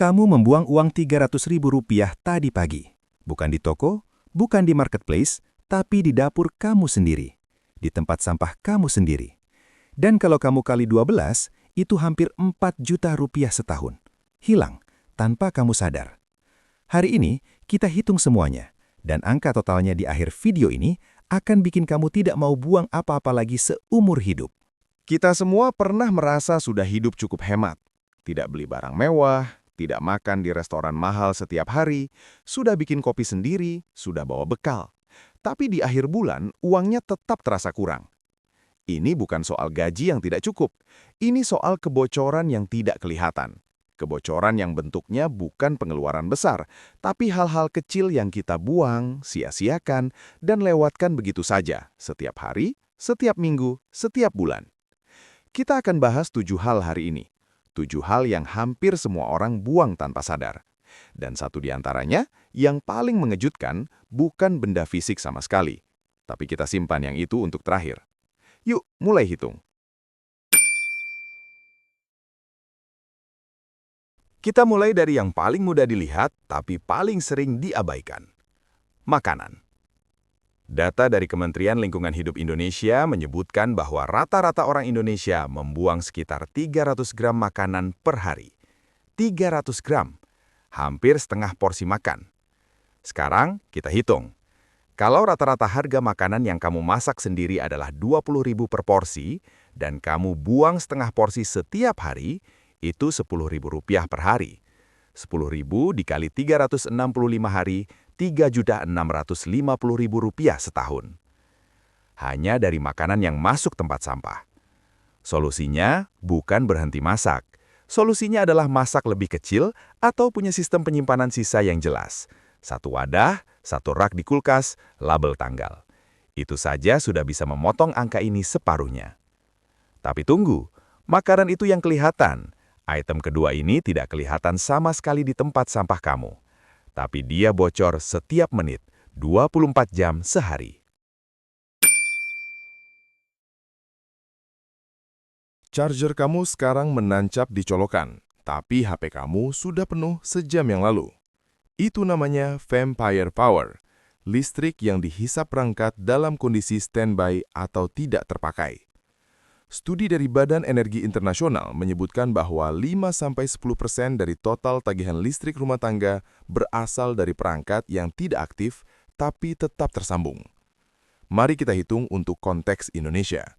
Kamu membuang uang Rp300.000 tadi pagi. Bukan di toko, bukan di marketplace, tapi di dapur kamu sendiri. Di tempat sampah kamu sendiri. Dan kalau kamu kali 12, itu hampir Rp4 juta setahun. Hilang, tanpa kamu sadar. Hari ini, kita hitung semuanya. Dan angka totalnya di akhir video ini akan bikin kamu tidak mau buang apa-apa lagi seumur hidup. Kita semua pernah merasa sudah hidup cukup hemat. Tidak beli barang mewah, tidak makan di restoran mahal setiap hari, sudah bikin kopi sendiri, sudah bawa bekal. Tapi di akhir bulan, uangnya tetap terasa kurang. Ini bukan soal gaji yang tidak cukup. Ini soal kebocoran yang tidak kelihatan. Kebocoran yang bentuknya bukan pengeluaran besar, tapi hal-hal kecil yang kita buang, sia-siakan, dan lewatkan begitu saja, setiap hari, setiap minggu, setiap bulan. Kita akan bahas 7 hal hari ini. 7 hal yang hampir semua orang buang tanpa sadar. Dan satu di antaranya, yang paling mengejutkan, bukan benda fisik sama sekali. Tapi kita simpan yang itu untuk terakhir. Yuk, mulai hitung. Kita mulai dari yang paling mudah dilihat, tapi paling sering diabaikan. Makanan. Data dari Kementerian Lingkungan Hidup Indonesia menyebutkan bahwa rata-rata orang Indonesia membuang sekitar 300 gram makanan per hari. 300 gram, hampir setengah porsi makan. Sekarang kita hitung. Kalau rata-rata harga makanan yang kamu masak sendiri adalah Rp20.000 per porsi, dan kamu buang setengah porsi setiap hari, itu Rp10.000 per hari. 10.000 dikali 365 hari, Rp3.650.000 setahun. Hanya dari makanan yang masuk tempat sampah. Solusinya bukan berhenti masak. Solusinya adalah masak lebih kecil atau punya sistem penyimpanan sisa yang jelas. Satu wadah, satu rak di kulkas, label tanggal. Itu saja sudah bisa memotong angka ini separuhnya. Tapi tunggu, makanan itu yang kelihatan. Item kedua ini tidak kelihatan sama sekali di tempat sampah kamu. Tapi dia bocor setiap menit, 24 jam sehari. Charger kamu sekarang menancap di colokan, tapi HP kamu sudah penuh sejam yang lalu. Itu namanya vampire power, listrik yang dihisap perangkat dalam kondisi standby atau tidak terpakai. Studi dari Badan Energi Internasional menyebutkan bahwa 5-10% dari total tagihan listrik rumah tangga berasal dari perangkat yang tidak aktif tapi tetap tersambung. Mari kita hitung untuk konteks Indonesia.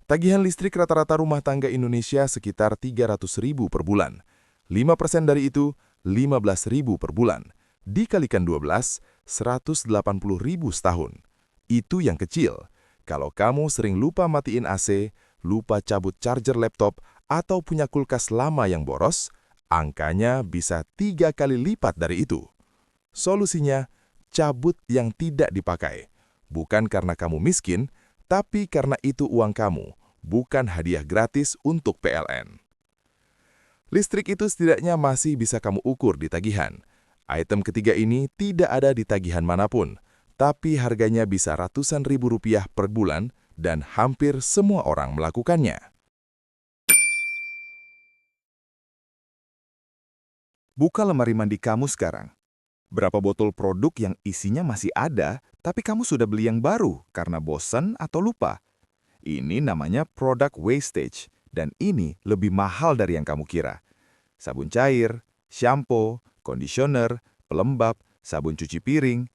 Tagihan listrik rata-rata rumah tangga Indonesia sekitar Rp300.000 per bulan. 5% dari itu, Rp15.000 per bulan. Dikalikan 12, Rp180.000 setahun. Itu yang kecil. Kalau kamu sering lupa matiin AC, lupa cabut charger laptop, atau punya kulkas lama yang boros, angkanya bisa 3 kali lipat dari itu. Solusinya, cabut yang tidak dipakai. Bukan karena kamu miskin, tapi karena itu uang kamu, bukan hadiah gratis untuk PLN. Listrik itu setidaknya masih bisa kamu ukur di tagihan. Item ketiga ini tidak ada di tagihan manapun, tapi harganya bisa ratusan ribu rupiah per bulan, dan hampir semua orang melakukannya. Buka lemari mandi kamu sekarang. Berapa botol produk yang isinya masih ada, tapi kamu sudah beli yang baru karena bosan atau lupa? Ini namanya product wastage, dan ini lebih mahal dari yang kamu kira. Sabun cair, shampoo, conditioner, pelembab, sabun cuci piring.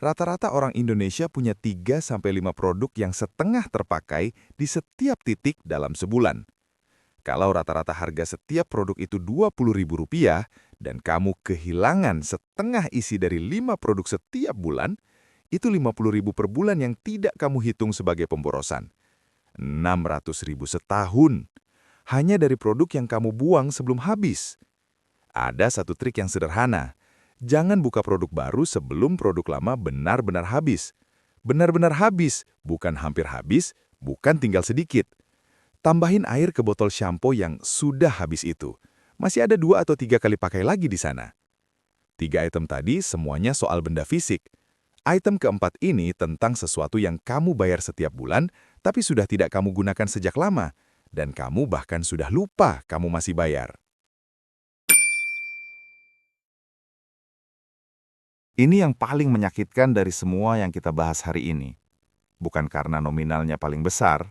Rata-rata orang Indonesia punya 3-5 produk yang setengah terpakai di setiap titik dalam sebulan. Kalau rata-rata harga setiap produk itu Rp20.000 dan kamu kehilangan setengah isi dari 5 produk setiap bulan, itu Rp50.000 per bulan yang tidak kamu hitung sebagai pemborosan. Rp600.000 setahun. Hanya dari produk yang kamu buang sebelum habis. Ada satu trik yang sederhana. Jangan buka produk baru sebelum produk lama benar-benar habis. Benar-benar habis, bukan hampir habis, bukan tinggal sedikit. Tambahin air ke botol shampoo yang sudah habis itu. Masih ada 2 atau 3 kali pakai lagi di sana. 3 item tadi semuanya soal benda fisik. Item keempat ini tentang sesuatu yang kamu bayar setiap bulan, tapi sudah tidak kamu gunakan sejak lama, dan kamu bahkan sudah lupa kamu masih bayar. Ini yang paling menyakitkan dari semua yang kita bahas hari ini. Bukan karena nominalnya paling besar,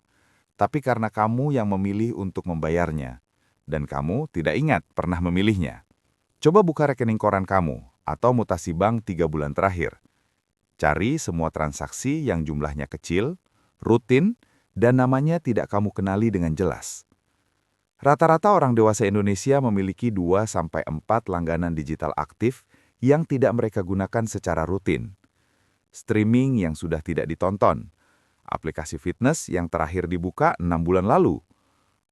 tapi karena kamu yang memilih untuk membayarnya. Dan kamu tidak ingat pernah memilihnya. Coba buka rekening koran kamu atau mutasi bank 3 bulan terakhir. Cari semua transaksi yang jumlahnya kecil, rutin, dan namanya tidak kamu kenali dengan jelas. Rata-rata orang dewasa Indonesia memiliki 2-4 langganan digital aktif yang tidak mereka gunakan secara rutin. Streaming yang sudah tidak ditonton, aplikasi fitness yang terakhir dibuka 6 bulan lalu,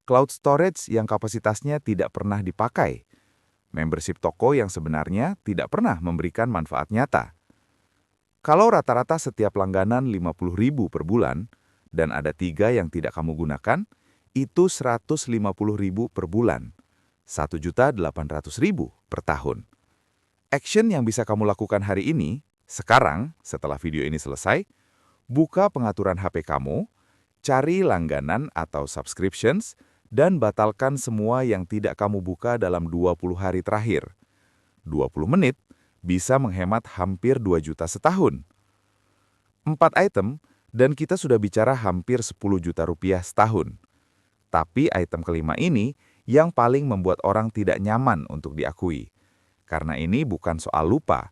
cloud storage yang kapasitasnya tidak pernah dipakai, membership toko yang sebenarnya tidak pernah memberikan manfaat nyata. Kalau rata-rata setiap langganan 50.000 per bulan, dan ada 3 yang tidak kamu gunakan, itu 150.000 per bulan, 1.800.000 per tahun. Action yang bisa kamu lakukan hari ini, sekarang setelah video ini selesai, buka pengaturan HP kamu, cari langganan atau subscriptions, dan batalkan semua yang tidak kamu buka dalam 20 hari terakhir. 20 menit bisa menghemat hampir 2 juta setahun. 4 item, dan kita sudah bicara hampir 10 juta rupiah setahun. Tapi item kelima ini yang paling membuat orang tidak nyaman untuk diakui. Karena ini bukan soal lupa,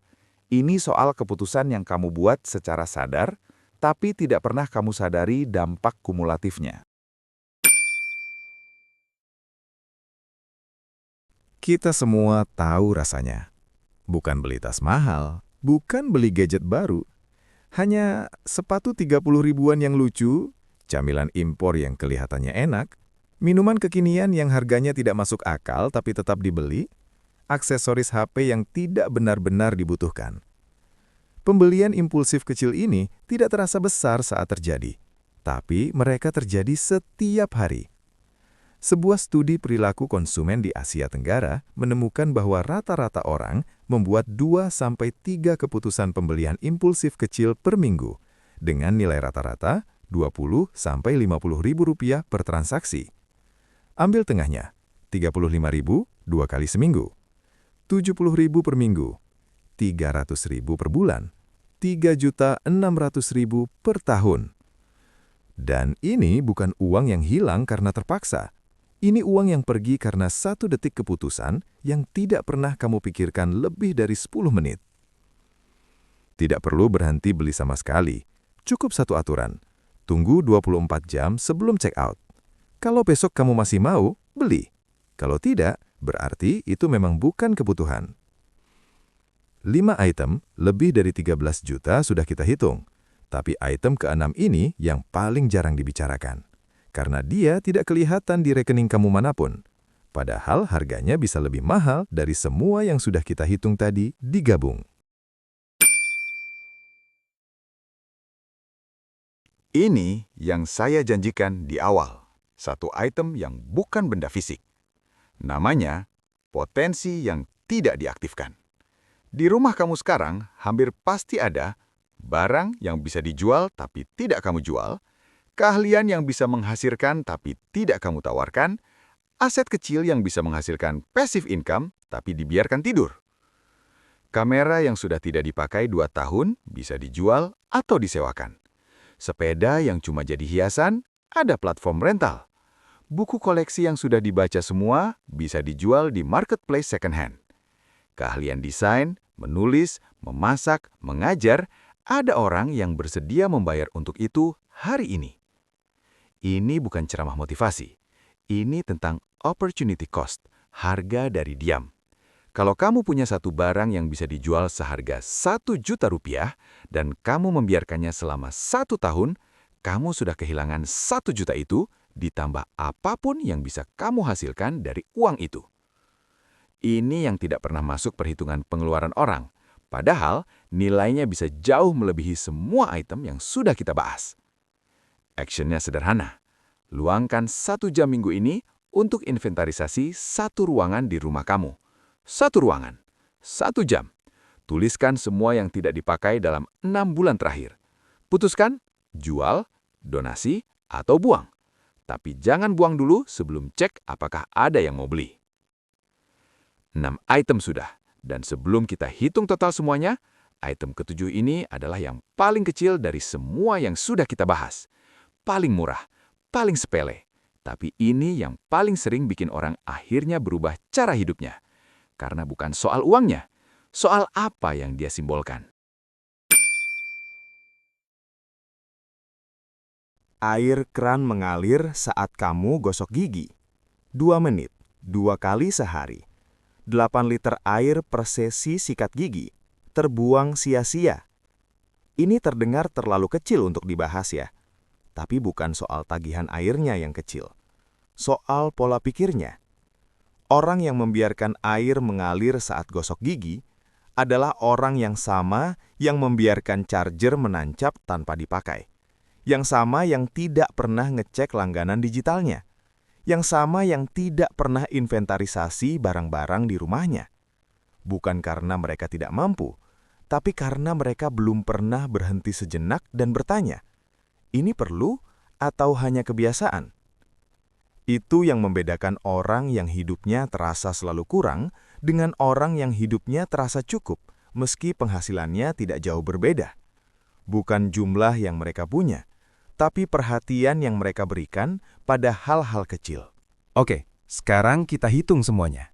ini soal keputusan yang kamu buat secara sadar, tapi tidak pernah kamu sadari dampak kumulatifnya. Kita semua tahu rasanya. Bukan beli tas mahal, bukan beli gadget baru. Hanya sepatu 30 ribuan yang lucu, camilan impor yang kelihatannya enak, minuman kekinian yang harganya tidak masuk akal tapi tetap dibeli, aksesoris HP yang tidak benar-benar dibutuhkan. Pembelian impulsif kecil ini tidak terasa besar saat terjadi, tapi mereka terjadi setiap hari. Sebuah studi perilaku konsumen di Asia Tenggara menemukan bahwa rata-rata orang membuat 2-3 keputusan pembelian impulsif kecil per minggu, dengan nilai rata-rata 20-50 ribu rupiah per transaksi. Ambil tengahnya, 35 ribu 2 kali seminggu. 70 ribu per minggu, 300 ribu per bulan, 3.600.000 per tahun. Dan ini bukan uang yang hilang karena terpaksa. Ini uang yang pergi karena 1 detik keputusan yang tidak pernah kamu pikirkan lebih dari 10 menit. Tidak perlu berhenti beli sama sekali. Cukup satu aturan. Tunggu 24 jam sebelum check out. Kalau besok kamu masih mau, beli. Kalau tidak, berarti itu memang bukan kebutuhan. 5 item, lebih dari 13 juta sudah kita hitung. Tapi item ke-6 ini yang paling jarang dibicarakan. Karena dia tidak kelihatan di rekening kamu manapun. Padahal harganya bisa lebih mahal dari semua yang sudah kita hitung tadi digabung. Ini yang saya janjikan di awal. Satu item yang bukan benda fisik. Namanya potensi yang tidak diaktifkan. Di rumah kamu sekarang hampir pasti ada barang yang bisa dijual tapi tidak kamu jual, keahlian yang bisa menghasilkan tapi tidak kamu tawarkan, aset kecil yang bisa menghasilkan passive income tapi dibiarkan tidur. Kamera yang sudah tidak dipakai 2 tahun bisa dijual atau disewakan. Sepeda yang cuma jadi hiasan, ada platform rental. Buku koleksi yang sudah dibaca semua bisa dijual di marketplace second hand. Keahlian desain, menulis, memasak, mengajar, ada orang yang bersedia membayar untuk itu hari ini. Ini bukan ceramah motivasi. Ini tentang opportunity cost, harga dari diam. Kalau kamu punya satu barang yang bisa dijual seharga 1 juta rupiah dan kamu membiarkannya selama 1 tahun, kamu sudah kehilangan 1 juta itu ditambah apapun yang bisa kamu hasilkan dari uang itu. Ini yang tidak pernah masuk perhitungan pengeluaran orang, padahal nilainya bisa jauh melebihi semua item yang sudah kita bahas. Actionnya sederhana. Luangkan 1 jam minggu ini untuk inventarisasi 1 ruangan di rumah kamu. 1 ruangan, 1 jam. Tuliskan semua yang tidak dipakai dalam 6 bulan terakhir. Putuskan, jual, donasi, atau buang. Tapi jangan buang dulu sebelum cek apakah ada yang mau beli. 6 item sudah, dan sebelum kita hitung total semuanya, Item ketujuh ini adalah yang paling kecil dari semua yang sudah kita bahas. Paling murah, paling sepele. Tapi ini yang paling sering bikin orang akhirnya berubah cara hidupnya. Karena bukan soal uangnya, soal apa yang dia simbolkan. Air keran mengalir saat kamu gosok gigi. 2 menit, 2 kali sehari. 8 liter air per sesi sikat gigi. Terbuang sia-sia. Ini terdengar terlalu kecil untuk dibahas ya. Tapi bukan soal tagihan airnya yang kecil. Soal pola pikirnya. Orang yang membiarkan air mengalir saat gosok gigi adalah orang yang sama yang membiarkan charger menancap tanpa dipakai. Yang sama yang tidak pernah ngecek langganan digitalnya. Yang sama yang tidak pernah inventarisasi barang-barang di rumahnya. Bukan karena mereka tidak mampu, tapi karena mereka belum pernah berhenti sejenak dan bertanya, ini perlu atau hanya kebiasaan? Itu yang membedakan orang yang hidupnya terasa selalu kurang dengan orang yang hidupnya terasa cukup, meski penghasilannya tidak jauh berbeda. Bukan jumlah yang mereka punya, tapi perhatian yang mereka berikan pada hal-hal kecil. Oke, sekarang kita hitung semuanya.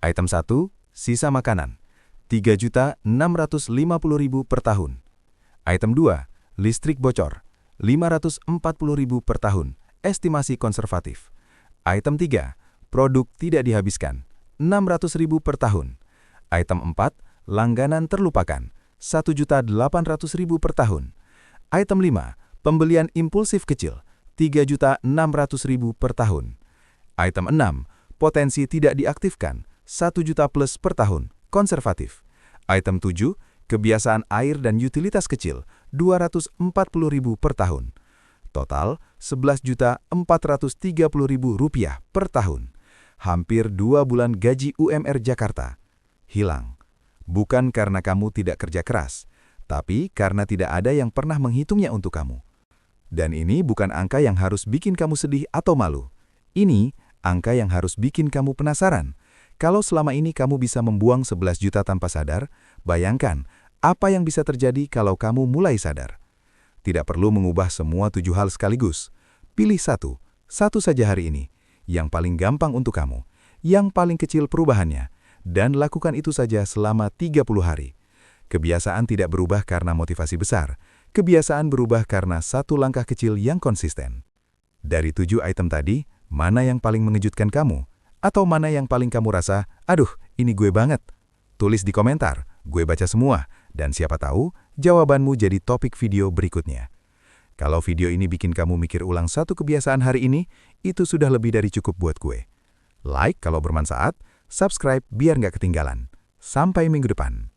Item 1, sisa makanan. 3.650.000 per tahun. Item 2, listrik bocor. 540.000 per tahun, estimasi konservatif. Item 3, produk tidak dihabiskan. 600.000 per tahun. Item 4, langganan terlupakan. 1.800.000 per tahun. Item 5, pembelian impulsif kecil. 3.600.000 per tahun. Item 6, potensi tidak diaktifkan. 1 juta plus per tahun, konservatif. Item 7, kebiasaan air dan utilitas kecil, 240.000 per tahun. Total, 11.430.000 rupiah per tahun. Hampir 2 bulan gaji UMR Jakarta. Hilang. Bukan karena kamu tidak kerja keras, tapi karena tidak ada yang pernah menghitungnya untuk kamu. Dan ini bukan angka yang harus bikin kamu sedih atau malu. Ini angka yang harus bikin kamu penasaran. Kalau selama ini kamu bisa membuang 11 juta tanpa sadar, bayangkan apa yang bisa terjadi kalau kamu mulai sadar. Tidak perlu mengubah semua 7 hal sekaligus. Pilih satu saja hari ini, yang paling gampang untuk kamu, yang paling kecil perubahannya, dan lakukan itu saja selama 30 hari. Kebiasaan tidak berubah karena motivasi besar, kebiasaan berubah karena satu langkah kecil yang konsisten. Dari 7 item tadi, mana yang paling mengejutkan kamu? Atau mana yang paling kamu rasa, aduh, ini gue banget? Tulis di komentar, gue baca semua, dan siapa tahu jawabanmu jadi topik video berikutnya. Kalau video ini bikin kamu mikir ulang satu kebiasaan hari ini, itu sudah lebih dari cukup buat gue. Like kalau bermanfaat, subscribe biar nggak ketinggalan. Sampai minggu depan.